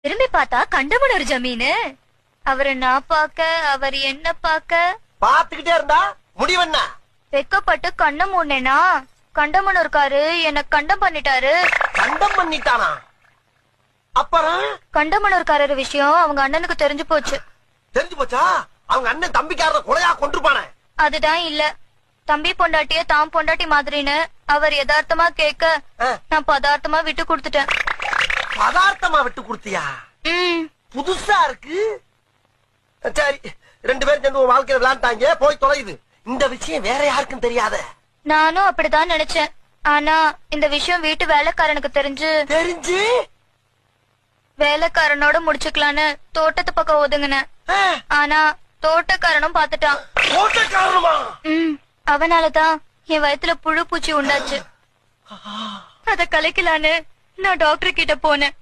திரும்பி பார்த்தா கண்டமனூர் ஜமீனு. அவரை நான் பாக்க, அவர் என்ன பாக்க. பாத்துக்கிட்டே இருந்தா முடிவென்ன? வெக்கப்பட்டு கண்ண மூடனேனா கண்டமனூர்காரு என்ன கண்டம் பண்ணிட்டாரு. கண்டம் பண்ணிட்டானா? அப்புறம் கண்டமனூர்காரர் விஷயம் அவங்க அண்ணனுக்கு தெரிஞ்சு போச்சு. தெரிஞ்சு போச்சா? அவங்க அண்ணன் தம்பிக்காரத கொலையா கொண்டிருப்பானே. அதுதான் இல்ல, தம்பி பொண்டாட்டிய தாம் பொண்டாட்டி மாதிரின்னு அவர் யதார்த்தமா கேட்க நான் பதார்த்தமா விட்டு கொடுத்துட்டேன். பதார்த்தமா விட்டு கொடுத்தியா? புதுசா இருக்கு. சரி, 2 பேரும் சேர்ந்து ஒரு வாழ்க்கையில விளையாண்டாங்க, போய் தொலையுது. இந்த விஷயம் வேற யாருக்கும் தெரியாத. நானும் அப்படிதான் நினைச்சேன். ஆனா இந்த விஷயம் வீட்டு வேலைக்காரனுக்கு தெரிஞ்சு வேலைக்காரனோட முடிச்சுக்கலான்னு தோட்டத்து பக்கம் ஒதுங்கினேன். ஆனா தோட்டக்காரனும் பாத்துட்டான். தோட்டக்காரனுமா? அவனாலதான் என் வயித்துல புழு பூச்சி உண்டாச்சு. அத கலைக்கலான்னு நான் டாக்டர் கிட்ட போனேன்.